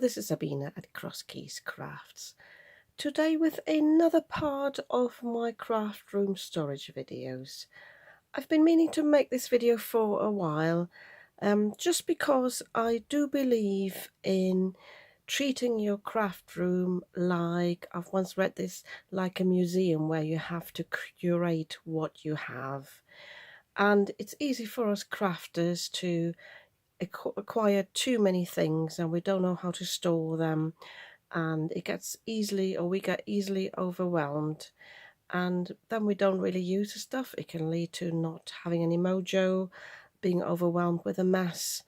this is Sabina at Crosskeys Crafts. Today with another part of my craft room storage videos. I've been meaning to make this video for a while, just because I do believe in treating your craft room like, I've once read this, like a museum where you have to curate what you have. And it's easy for us crafters to acquire too many things and we don't know how to store them, and it gets easily, or we get easily overwhelmed, and then we don't really use the stuff. It can lead to not having any mojo, being overwhelmed with a mess.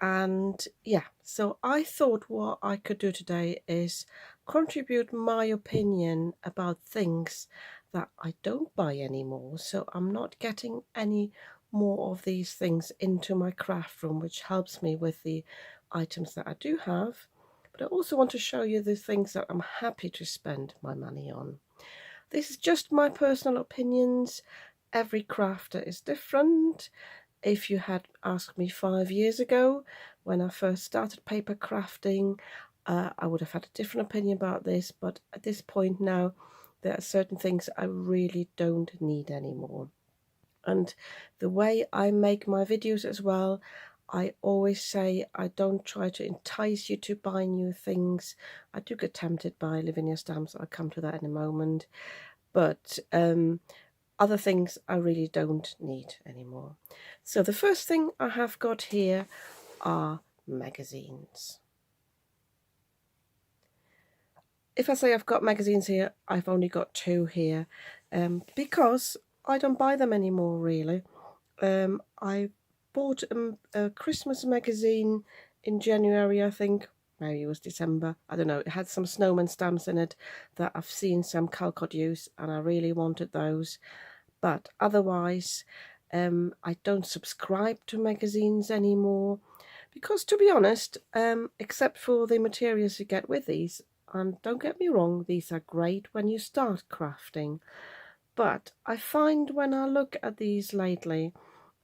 And yeah, so I thought what I could do today is contribute my opinion about things that I don't buy anymore, so I'm not getting any more of these things into my craft room, which helps me with the items that I do have. But I also want to show you the things that I'm happy to spend my money on. This is just my personal opinions. Every crafter is different. If you had asked me 5 years ago when I first started paper crafting, I would have had a different opinion about this, but at this point now there are certain things I really don't need anymore. And the way I make my videos as well, I always say I don't try to entice you to buy new things. I do get tempted by Lavinia stamps, I'll come to that in a moment, but other things I really don't need anymore. So the first thing I have got here are magazines. If I say I've got magazines here, I've only got 2 here, because I don't buy them anymore really. I bought a Christmas magazine in January, I think. Maybe it was December, I don't know. It had some snowman stamps in it that I've seen some Calcott use, and I really wanted those. But otherwise, I don't subscribe to magazines anymore, because to be honest, except for the materials you get with these, and don't get me wrong, these are great when you start crafting, but I find when I look at these lately,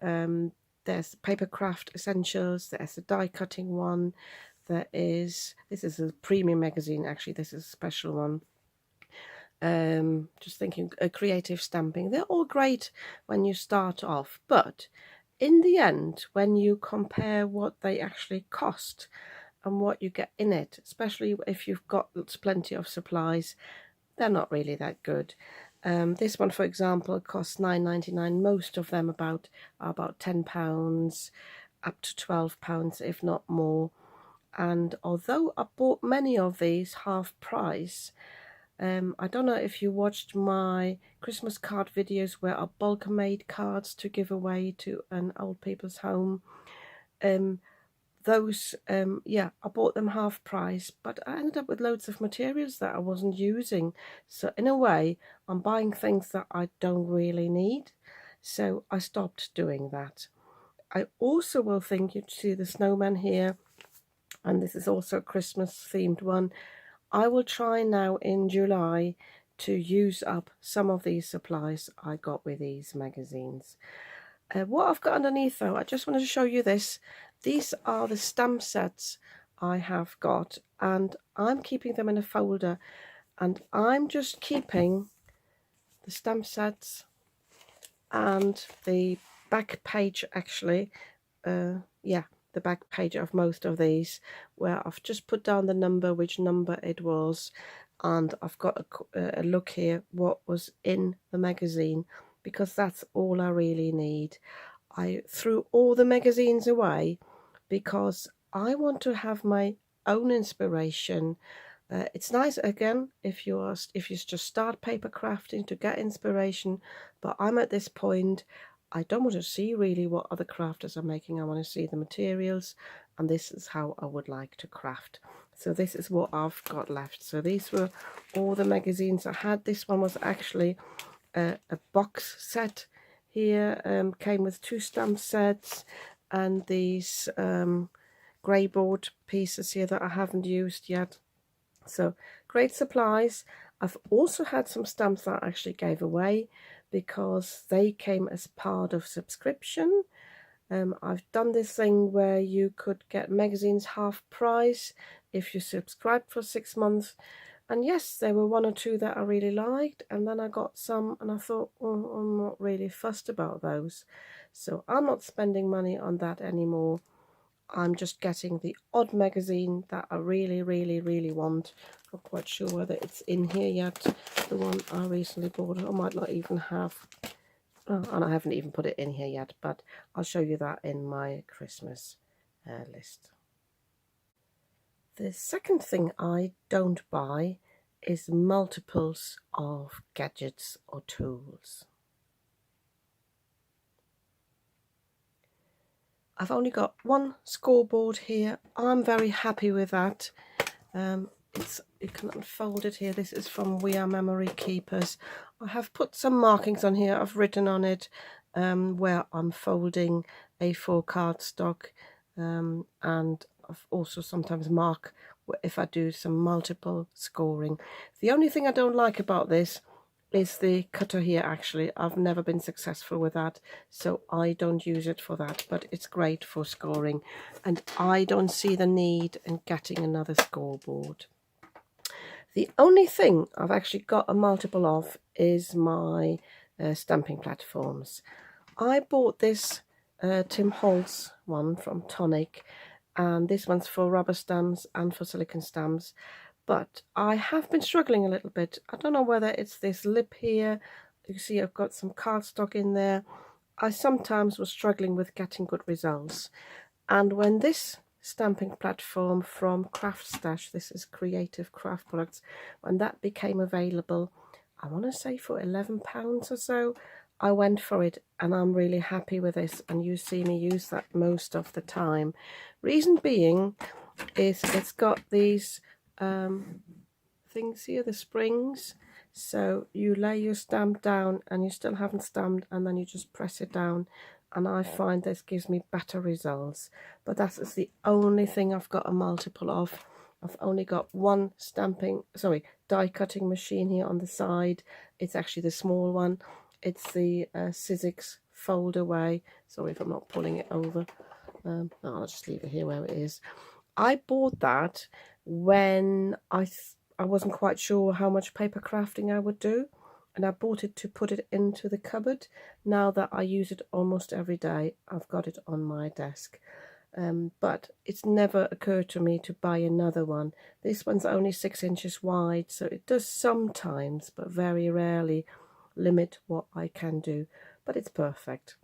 there's Paper Craft Essentials, there's a die cutting one, this is a premium magazine, actually this is a special one. Just thinking, creative stamping, they're all great when you start off, but in the end, when you compare what they actually cost and what you get in it, especially if you've got plenty of supplies, they're not really that good. This one, for example, costs £9.99. Most of them are about £10, up to £12, if not more. And although I bought many of these half price, I don't know if you watched my Christmas card videos where I bulk made cards to give away to an old people's home. Those, yeah, I bought them half price, but I ended up with loads of materials that I wasn't using. So in a way, I'm buying things that I don't really need. So I stopped doing that. I also will think, you see the snowman here, and this is also a Christmas themed one. I will try now in July to use up some of these supplies I got with these magazines. What I've got underneath though, I just wanted to show you this. These are the stamp sets I have got, and I'm keeping them in a folder, and I'm just keeping the stamp sets and the back page, actually, yeah, the back page of most of these, where I've just put down the number, which number it was, and I've got a look here what was in the magazine, because that's all I really need. I threw all the magazines away because I want to have my own inspiration. It's nice, again, if you just start paper crafting, to get inspiration, but I'm at this point, I don't want to see really what other crafters are making. I want to see the materials, and this is how I would like to craft. So this is what I've got left. So these were all the magazines I had. This one was actually a box set here, came with 2 stamp sets and these grey board pieces here that I haven't used yet. So great supplies. I've also had some stamps that I actually gave away because they came as part of subscription. I've done this thing where you could get magazines half price. if you subscribed for 6 months. And yes, there were 1 or 2 that I really liked, and then I got some and I thought, oh, I'm not really fussed about those. So I'm not spending money on that anymore. I'm just getting the odd magazine that I really, really, really want. Not quite sure whether it's in here yet, the one I recently bought. I might not even have, oh, and I haven't even put it in here yet, but I'll show you that in my Christmas list. The second thing I don't buy is multiples of gadgets or tools. I've only got one scoreboard here. I'm very happy with that. You can unfold it here. This is from We Are Memory Keepers. I have put some markings on here. I've written on it where I'm folding A4 cardstock, and I've also sometimes mark if I do some multiple scoring. The only thing I don't like about this is the cutter here. Actually, I've never been successful with that, so I don't use it for that, but it's great for scoring, and I don't see the need in getting another scoreboard. The only thing I've actually got a multiple of is my stamping platforms. I bought this Tim Holtz one from Tonic, and this one's for rubber stamps and for silicone stamps. But I have been struggling a little bit. I don't know whether it's this lip here. You see I've got some cardstock in there. I sometimes was struggling with getting good results. And when this stamping platform from Craft Stash, this is Creative Craft Products, when that became available, I want to say for £11 or so, I went for it, and I'm really happy with this, and you see me use that most of the time. Reason being is it's got these things here, the springs, so you lay your stamp down and you still haven't stamped, and then you just press it down, and I find this gives me better results. But that is the only thing I've got a multiple of. I've only got one die cutting machine here on the side. It's actually the small one. It's the Sizzix fold away. Sorry if I'm not pulling it over. No, I'll just leave it here where it is. I bought that when I wasn't quite sure how much paper crafting I would do, and I bought it to put it into the cupboard. Now that I use it almost every day, I've got it on my desk. But it's never occurred to me to buy another one. This one's only 6 inches wide, so it does sometimes, but very rarely, limit what I can do. But it's perfect.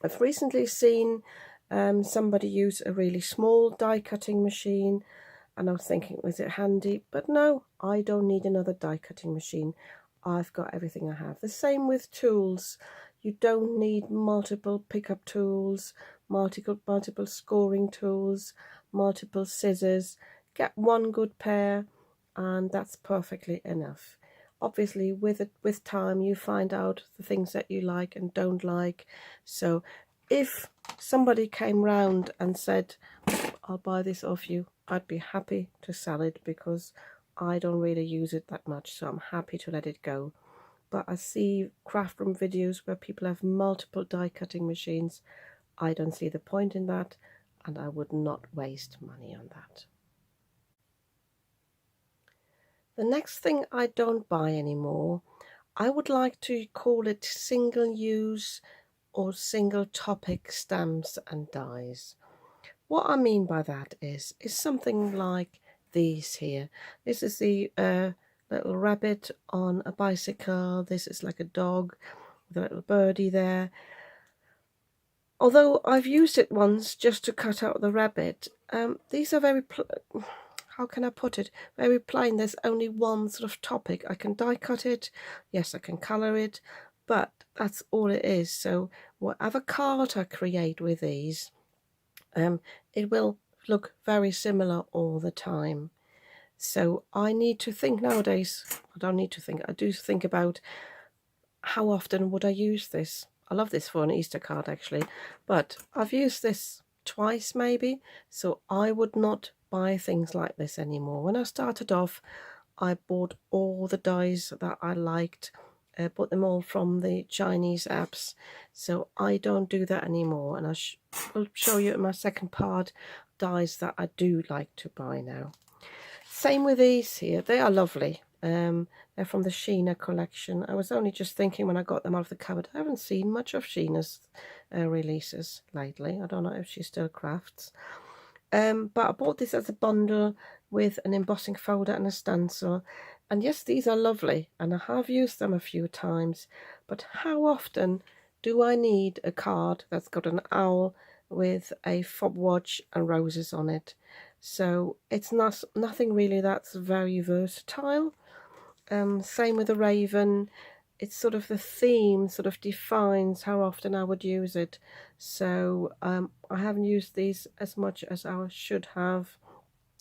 I've recently seen somebody use a really small die cutting machine, and I was thinking, was it handy? But no, I don't need another die cutting machine. I've got everything I have. The same with tools. You don't need multiple pickup tools, multiple scoring tools, multiple scissors. Get one good pair, and that's perfectly enough. Obviously, with time, you find out the things that you like and don't like. So if somebody came round and said, I'll buy this off you, I'd be happy to sell it, because I don't really use it that much, so I'm happy to let it go. But I see craft room videos where people have multiple die cutting machines. I don't see the point in that, and I would not waste money on that. The next thing I don't buy anymore, I would like to call it single use or single topic stamps and dies. What I mean by that is something like these here. This is the little rabbit on a bicycle. This is like a dog with a little birdie there. Although I've used it once just to cut out the rabbit, these are very, how can I put it, very plain. There's only one sort of topic. I can die cut it, yes, I can colour it, but that's all it is. So whatever card I create with these, it will look very similar all the time. So I need to think nowadays, I don't need to think, I do think about how often would I use this. I love this for an Easter card actually, but I've used this twice maybe, so I would not buy things like this anymore. When I started off, I bought all the dies that I liked, bought them all from the Chinese apps, so I don't do that anymore, and I will show you in my second part dies that I do like to buy now. Same with these here. They are lovely. They're from the Sheena collection. I was only just thinking when I got them out of the cupboard, I haven't seen much of Sheena's releases lately. I don't know if she still crafts. But I bought this as a bundle with an embossing folder and a stencil. And yes, these are lovely, and I have used them a few times. But how often do I need a card that's got an owl with a fob watch and roses on it? So it's nothing really that's very versatile. Same with the raven. It's sort of the theme sort of defines how often I would use it. So I haven't used these as much as I should have.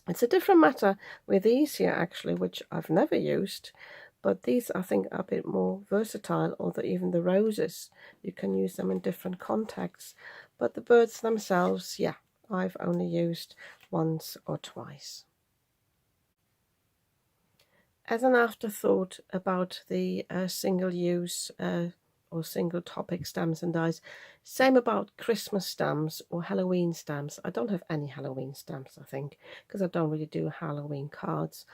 It's a different matter with these here actually, which I've never used. But these I think are a bit more versatile, although even the roses, you can use them in different contexts. But the birds themselves, yeah, I've only used once or twice. As an afterthought about the single-use or single topic stamps and dies, same about Christmas stamps or Halloween stamps. I don't have any Halloween stamps, I think, because I don't really do Halloween cards.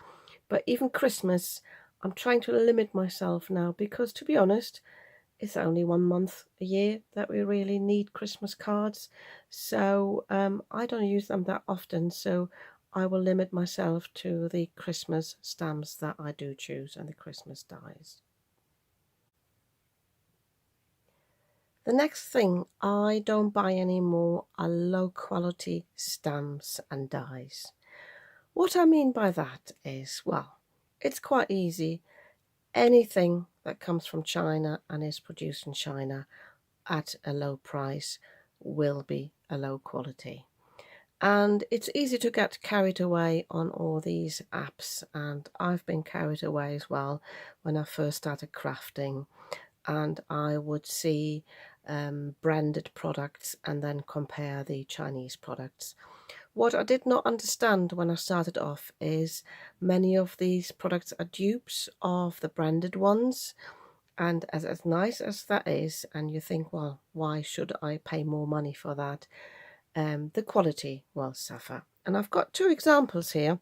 But even Christmas, I'm trying to limit myself now because, to be honest, it's only 1 month a year that we really need Christmas cards. So I don't use them that often. So I will limit myself to the Christmas stamps that I do choose and the Christmas dies. The next thing I don't buy anymore are low quality stamps and dies. What I mean by that is, well, it's quite easy. Anything that comes from China and is produced in China at a low price will be a low quality. And it's easy to get carried away on all these apps, and I've been carried away as well when I first started crafting, and I would see branded products and then compare the Chinese products. What I did not understand when I started off is many of these products are dupes of the branded ones, and as nice as that is, and you think, well, why should I pay more money for that? The quality will suffer. And I've got 2 examples here.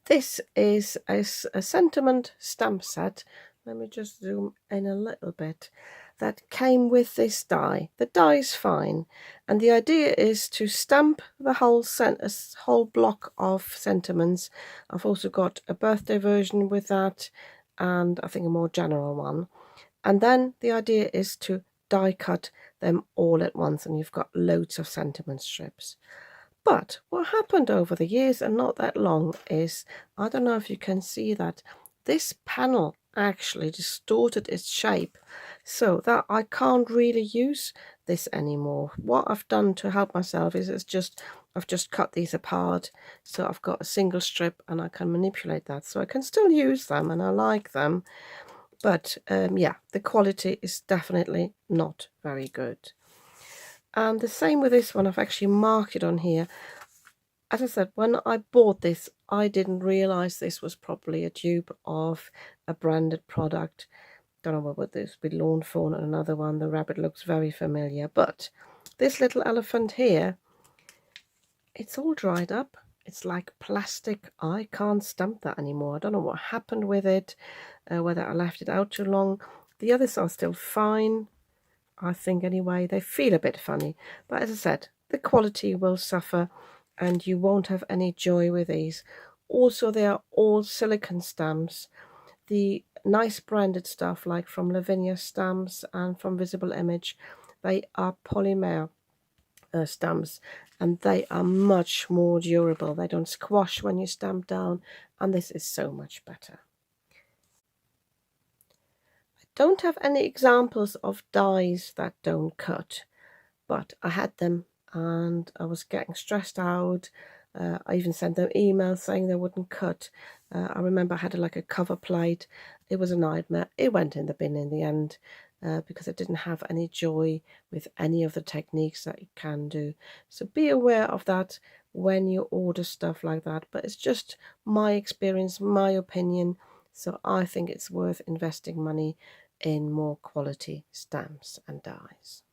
This is a sentiment stamp set. Let me just zoom in a little bit. That came with this die. The die is fine, and the idea is to stamp the whole block of sentiments. I've also got a birthday version with that, and I think a more general one. And then the idea is to die cut them all at once, and you've got loads of sentiment strips. But what happened over the years, and not that long, is, I don't know if you can see that, this panel actually distorted its shape so that I can't really use this anymore. What I've done to help myself is I've just cut these apart, so I've got a single strip and I can manipulate that, so I can still use them and I like them. But yeah, the quality is definitely not very good. And the same with this one. I've actually marked it on here. As I said, when I bought this, I didn't realize this was probably a dupe of a branded product. Don't know what this with Lawn Fawn and another one. The rabbit looks very familiar, but this little elephant here, it's all dried up. It's like plastic. I can't stamp that anymore. I don't know what happened with it, whether I left it out too long. The others are still fine, I think, anyway. They feel a bit funny, but as I said, the quality will suffer and you won't have any joy with these. Also, they are all silicone stamps. The nice branded stuff like from Lavinia Stamps and from Visible Image, they are polymer stamps, and they are much more durable. They don't squash when you stamp down, and this is so much better. I don't have any examples of dies that don't cut, but I had them and I was getting stressed out. I even sent them emails saying they wouldn't cut. I remember I had like a cover plate. It was a nightmare. It went in the bin in the end because I didn't have any joy with any of the techniques that you can do. So be aware of that when you order stuff like that. But it's just my experience, my opinion. So I think it's worth investing money in more quality stamps and dies.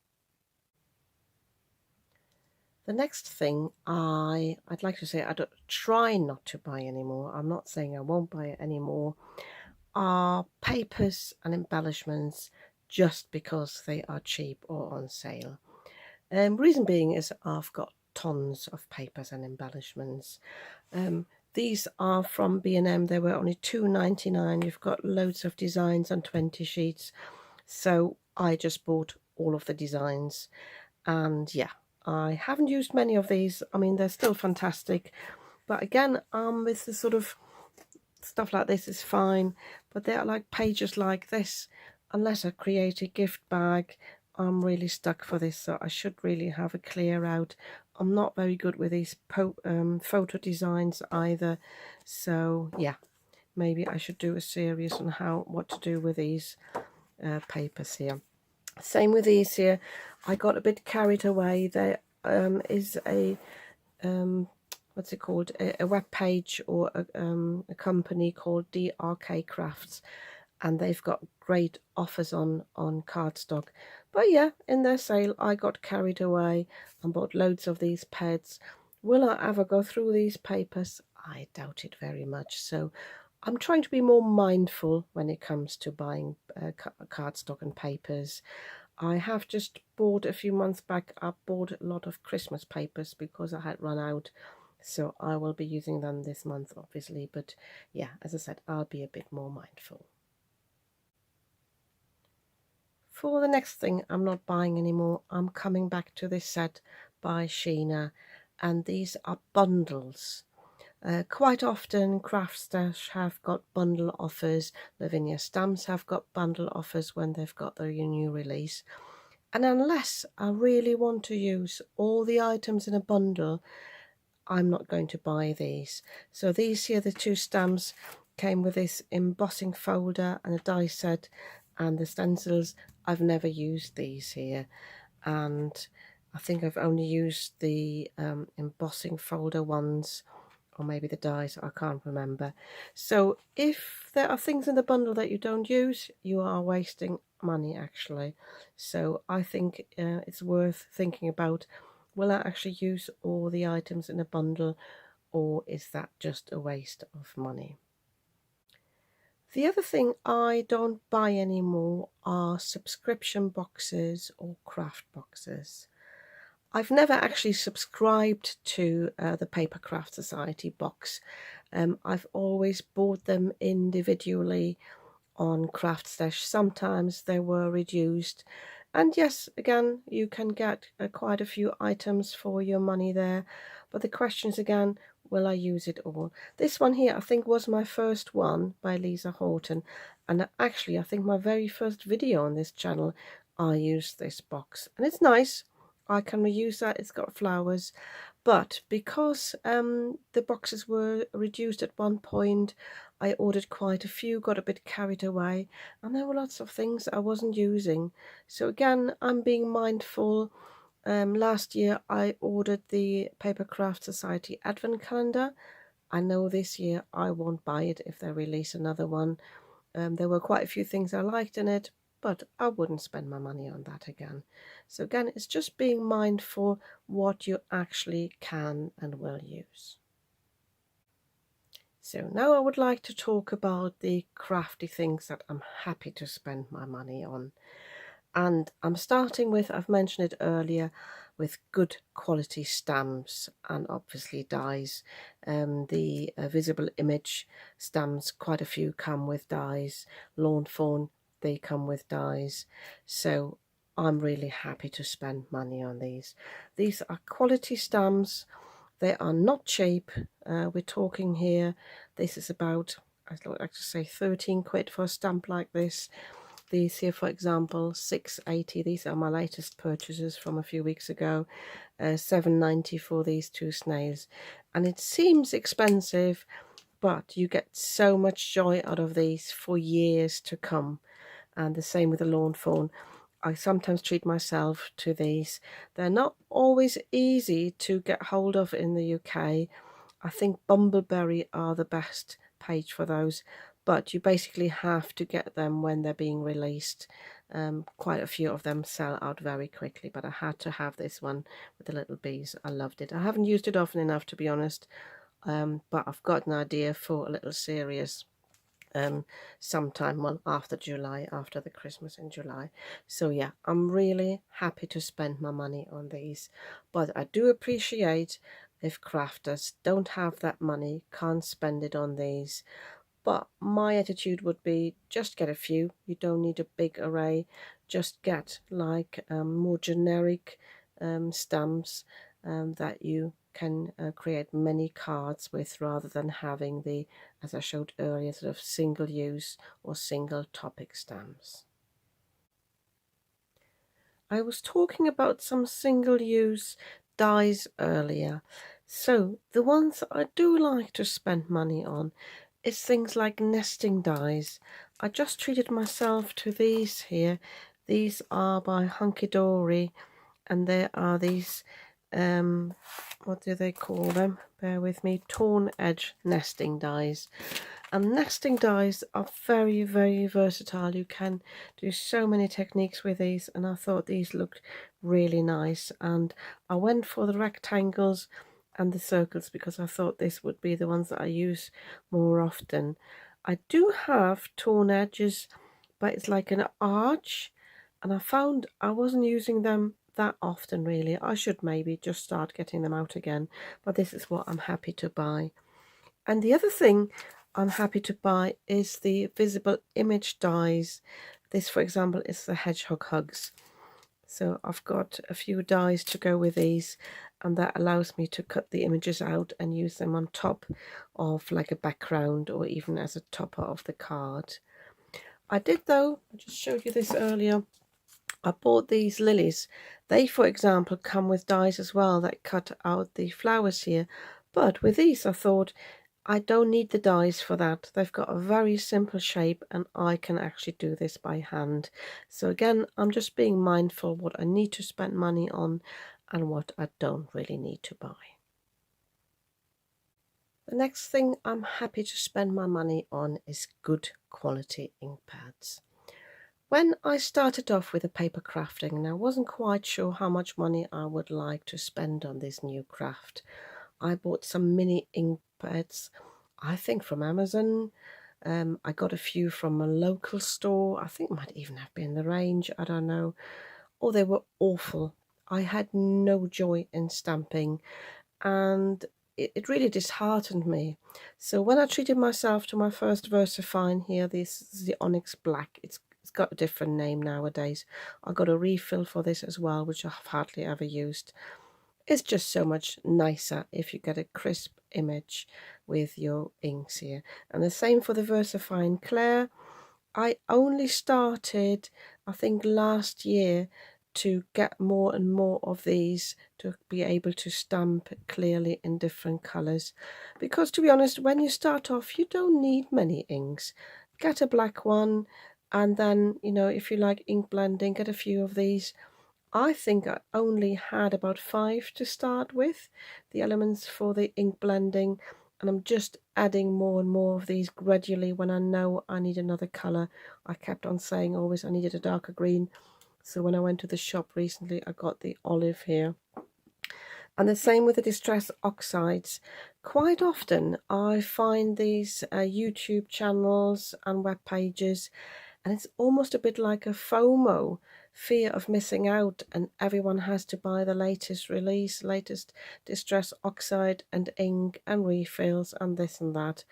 The next thing I'd like to say I don't try not to buy anymore. I'm not saying I won't buy it anymore. Are papers and embellishments just because they are cheap or on sale. Reason being is I've got tons of papers and embellishments. These are from B&M. They were only £2.99. You've got loads of designs on 20 sheets. So I just bought all of the designs. And yeah, I haven't used many of these. I mean, they're still fantastic. But again, with the sort of stuff like this is fine. But they're like pages like this. Unless I create a gift bag, I'm really stuck for this. So I should really have a clear out. I'm not very good with these photo designs either. So yeah, maybe I should do a series on what to do with these papers here. Same with these here. I got a bit carried away. There is a what's it called, a web page or a company called DRK Crafts, and they've got great offers on cardstock. But yeah, in their sale I got carried away and bought loads of these pads. Will I ever go through these papers? I doubt it very much. So I'm trying to be more mindful when it comes to buying cardstock and papers. I have just bought a few months back, I bought a lot of Christmas papers because I had run out. So I will be using them this month, obviously. But yeah, as I said, I'll be a bit more mindful. For the next thing, I'm not buying anymore. I'm coming back to this set by Sheena. And these are bundles. Quite often Craft Stash have got bundle offers. Lavinia Stamps have got bundle offers when they've got their new release. And unless I really want to use all the items in a bundle, I'm not going to buy these. So these here, the two stamps, came with this embossing folder and a die set, and the stencils. I've never used these here, and I think I've only used the embossing folder ones, or maybe the dies, I can't remember. So if there are things in the bundle that you don't use, you are wasting money actually. So I think it's worth thinking about, will I actually use all the items in a bundle, or is that just a waste of money? The other thing I don't buy anymore are subscription boxes or craft boxes. I've never actually subscribed to the Paper Craft Society box. I've always bought them individually on Craft Stash. Sometimes they were reduced. And yes, again, you can get quite a few items for your money there. But the question is again, will I use it all? This one here, I think, was my first one by Lisa Horton. And actually, I think my very first video on this channel, I used this box. And it's nice. I can reuse that. It's got flowers. But because the boxes were reduced at one point, I ordered quite a few, got a bit carried away, and there were lots of things I wasn't using. So again, I'm being mindful. Last year I ordered the Paper Craft Society Advent Calendar. I know this year I won't buy it if they release another one. There were quite a few things I liked in it, but I wouldn't spend my money on that again. So again, it's just being mindful what you actually can and will use. So now I would like to talk about the crafty things that I'm happy to spend my money on. And I'm starting with, I've mentioned it earlier, with good quality stamps and obviously dies. The visible image stamps, quite a few come with dies. Lawn Fawn, they come with dies. So I'm really happy to spend money on these. These are quality stamps. They are not cheap. We're talking here, this is about, I'd like to say 13 quid for a stamp like this. These here, for example, 6.80. These are my latest purchases from a few weeks ago. 7.90 for these two snails. And it seems expensive, but you get so much joy out of these for years to come. And the same with the Lawn Fawn. I sometimes treat myself to these. They're not always easy to get hold of in the UK. I think Bumbleberry are the best page for those. but you basically have to get them when they're being released. Quite a few of them sell out very quickly, but I had to have this one with the little bees. I loved it. I haven't used it often enough, to be honest, but I've got an idea for a little series sometime, well, after July, after the Christmas in July. So yeah, I'm really happy to spend my money on these, but I do appreciate if crafters don't have that money, can't spend it on these. But my attitude would be just get a few. You don't need a big array. Just get like more generic stamps that you can create many cards with, rather than having the, as I showed earlier, sort of single use or single topic stamps. I was talking about some single use dies earlier. So the ones I do like to spend money on is things like nesting dies. I just treated myself to these here. These are by Hunky Dory, and there are these what do they call them? Bear with me. Torn edge nesting dies. And nesting dies are very, very versatile. You can do so many techniques with these, and I thought these looked really nice. And I went for the rectangles and the circles because I thought this would be the ones that I use more often. I do have torn edges, but it's like an arch, and I found I wasn't using them that often really. I should maybe just start getting them out again, but this is what I'm happy to buy. And the other thing I'm happy to buy is the visible image dies. This, for example, is the hedgehog hugs. So I've got a few dies to go with these, and that allows me to cut the images out and use them on top of like a background, or even as a topper of the card. I did, though, I just showed you this earlier, I bought these lilies. They, for example, come with dies as well that cut out the flowers here. But with these, I thought, I don't need the dies for that. They've got a very simple shape, and I can actually do this by hand. So again, I'm just being mindful what I need to spend money on and what I don't really need to buy. The next thing I'm happy to spend my money on is good quality ink pads. When I started off with the paper crafting, and I wasn't quite sure how much money I would like to spend on this new craft, I bought some mini ink pads, I think from Amazon. I got a few from a local store. I think it might even have been the range, I don't know. Oh, they were awful. I had no joy in stamping, and it really disheartened me. So when I treated myself to my first VersaFine here, this is the Onyx Black. It's got a different name nowadays. I got a refill for this as well, which I've hardly ever used. It's just so much nicer if you get a crisp image with your inks here. And the same for the VersaFine Claire. I only started, I think, last year to get more and more of these to be able to stamp clearly in different colours. Because to be honest, when you start off, you don't need many inks. Get a black one, and then, you know, if you like ink blending, get a few of these. I think I only had about 5 to start with, the elements for the ink blending, and I'm just adding more and more of these gradually when I know I need another colour. I kept on saying always I needed a darker green, so when I went to the shop recently, I got the olive here. And the same with the distress oxides. Quite often I find these YouTube channels and web pages, and it's almost a bit like a FOMO, fear of missing out, and everyone has to buy the latest release, latest distress oxide and ink and refills and this and that.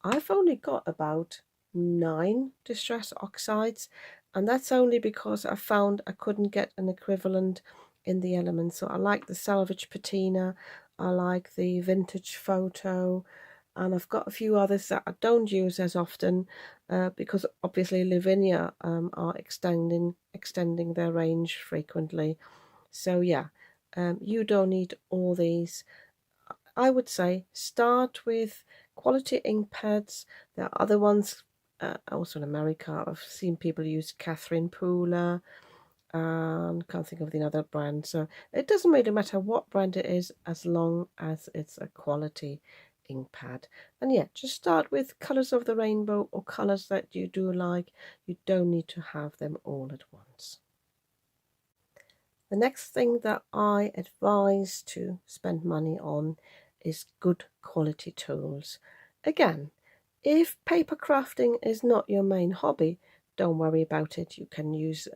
I've only got about 9 distress oxides, and that's only because I found I couldn't get an equivalent in the elements. So I like the salvage patina, I like the vintage photo, and I've got a few others that I don't use as often because obviously Lavinia are extending their range frequently. So yeah, you don't need all these. I would say start with quality ink pads. There are other ones also in America. I've seen people use Catherine Pooler, and can't think of the other brand. So it doesn't really matter what brand it is as long as it's a quality ink pad. And yeah, just start with colours of the rainbow or colours that you do like. You don't need to have them all at once. The next thing that I advise to spend money on is good quality tools. Again, if paper crafting is not your main hobby, don't worry about it. You can use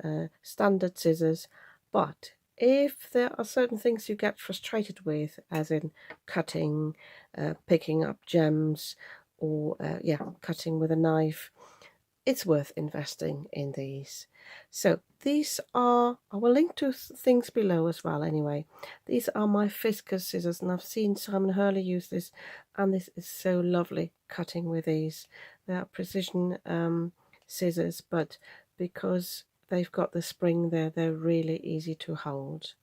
standard scissors, but if there are certain things you get frustrated with, as in cutting, picking up gems, or cutting with a knife, it's worth investing in these. So these are, I will link to things below as well anyway. These are my Fiskars scissors, and I've seen Simon Hurley use this, and this is so lovely cutting with these. They are precision scissors, but because they've got the spring there, they're really easy to hold.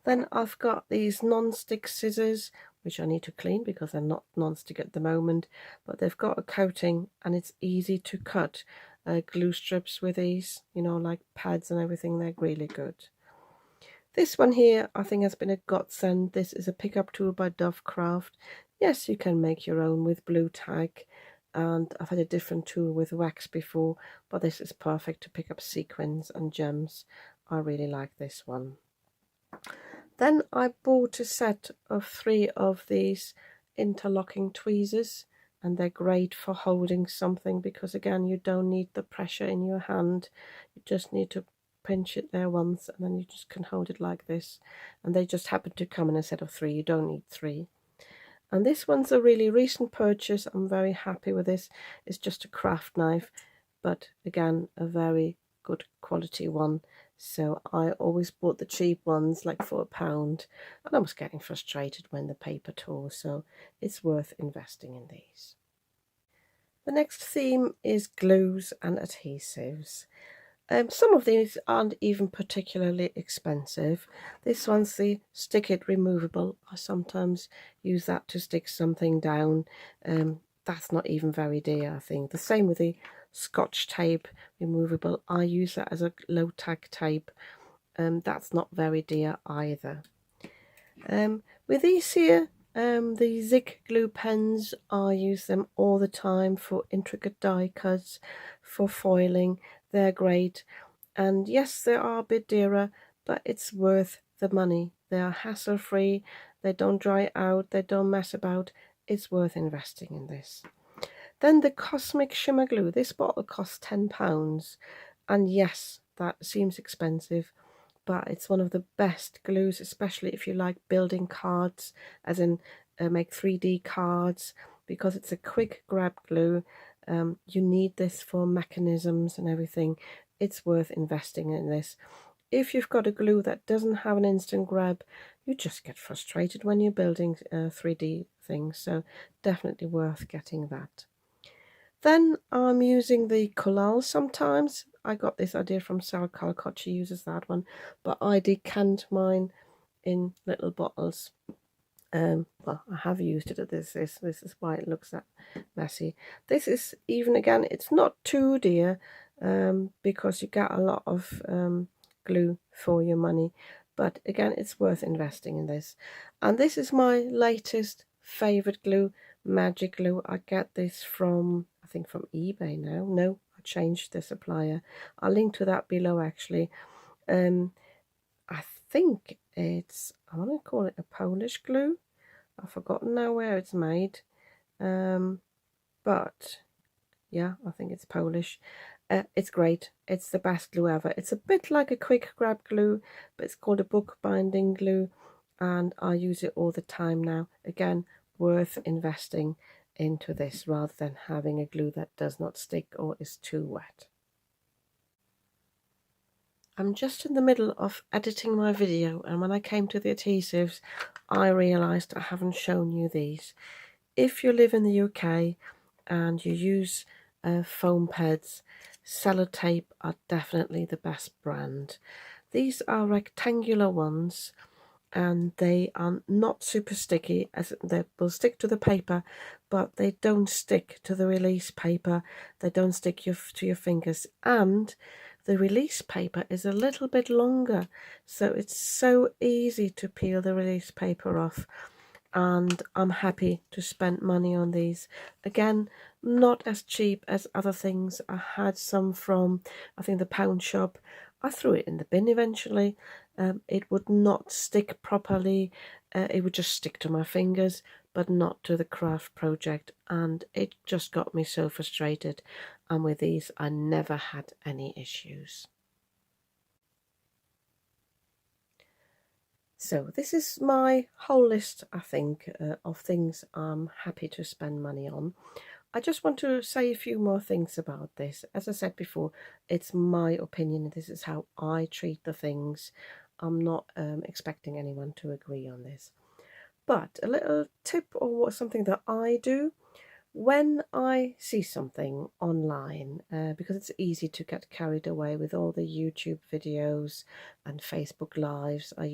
Then I've got these non-stick scissors, which I need to clean because they're not non-stick at the moment, but they've got a coating and it's easy to cut glue strips with these, you know, like pads and everything. They're really good. This one here I think has been a godsend. This is a pickup tool by Dove Craft. Yes, you can make your own with blue tack, and I've had a different tool with wax before, but this is perfect to pick up sequins and gems. I really like this one. Then I bought a set of 3 of these interlocking tweezers, and they're great for holding something because again you don't need the pressure in your hand. You just need to pinch it there once and then you just can hold it like this, and they just happen to come in a set of 3. You don't need 3. And this one's a really recent purchase. I'm very happy with this. It's just a craft knife, but again a very good quality one. So I always bought the cheap ones, like for £1, and I was getting frustrated when the paper tore, so it's worth investing in these. The next theme is glues and adhesives. Some of these aren't even particularly expensive. This one's the Stick It removable. I sometimes use that to stick something down. That's not even very dear, I think. The same with the Scotch tape removable. I use that as a low tack tape. That's not very dear either. With these here, the Zig glue pens, I use them all the time for intricate die cuts, for foiling. They're great. And yes, they are a bit dearer, but it's worth the money. They are hassle free, they don't dry out, they don't mess about. It's worth investing in this. Then the Cosmic Shimmer Glue. This bottle costs £10, and yes, that seems expensive, but it's one of the best glues, especially if you like building cards, as in make 3D cards, because it's a quick grab glue. You need this for mechanisms and everything. It's worth investing in this. If you've got a glue that doesn't have an instant grab, you just get frustrated when you're building 3D things, so definitely worth getting that. Then I'm using the collal sometimes. I got this idea from Sarah Calcott. She uses that one, but I decant mine in little bottles. Well, I have used it. This is why it looks that messy. This is even, again, it's not too dear, because you get a lot of glue for your money, but again, it's worth investing in this. And this is my latest favorite glue, Magic Glue. I get this from, I think, from eBay now. No, I changed the supplier. I'll link to that below actually. I think it's, I want to call it a Polish glue. I've forgotten now where it's made, but yeah, I think it's Polish. It's great. It's the best glue ever. It's a bit like a quick grab glue, but it's called a book binding glue, and I use it all the time now. Again, worth investing into this rather than having a glue that does not stick or is too wet. I'm just in the middle of editing my video, and when I came to the adhesives, I realised I haven't shown you these. If you live in the UK and you use foam pads, Sellotape are definitely the best brand. These are rectangular ones, and they are not super sticky, as they will stick to the paper, but they don't stick to the release paper. They don't stick to your fingers, and the release paper is a little bit longer, so it's so easy to peel the release paper off. and I'm happy to spend money on these. Again, not as cheap as other things. I had some from, I think, the pound shop. I threw it in the bin eventually. It would not stick properly. It would just stick to my fingers, but not to the craft project, and it just got me so frustrated. And with these, I never had any issues. So this is my whole list, I think, of things I'm happy to spend money on. I just want to say a few more things about this. As I said before, it's my opinion. This is how I treat the things. I'm not expecting anyone to agree on this. But a little tip or something that I do when I see something online, because it's easy to get carried away with all the YouTube videos and Facebook Lives. I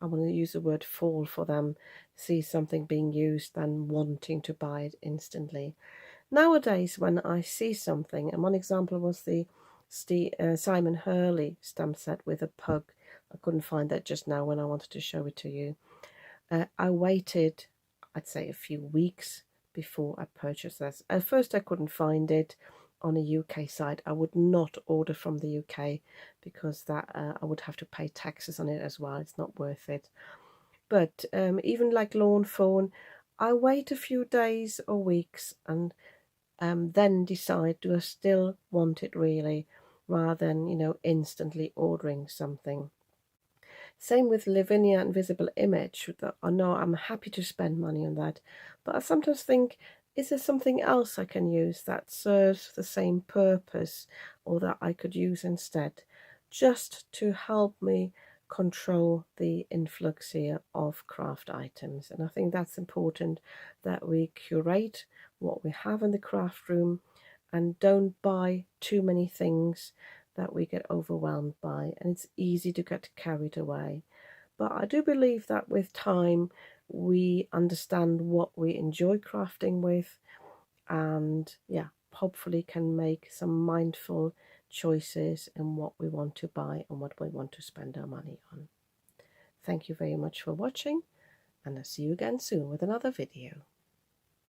want to use the word fall for them, see something being used and wanting to buy it instantly. Nowadays, when I see something, and one example was the Simon Hurley stamp set with a pug. I couldn't find that just now when I wanted to show it to you. I waited, I'd say, a few weeks before I purchased this. At first, I couldn't find it on a UK site. I would not order from the UK because that I would have to pay taxes on it as well. It's not worth it. But even like lawn fawn, I wait a few days or weeks and then decide, do I still want it really, rather than, instantly ordering something. Same with Lavinia Invisible Image. I know I'm happy to spend money on that, but I sometimes think, is there something else I can use that serves the same purpose or that I could use instead, just to help me control the influx here of craft items. And I think that's important, that we curate what we have in the craft room and don't buy too many things that we get overwhelmed by, and it's easy to get carried away. But I do believe that with time we understand what we enjoy crafting with, and yeah, hopefully can make some mindful choices in what we want to buy and what we want to spend our money on. Thank you very much for watching, and I'll see you again soon with another video.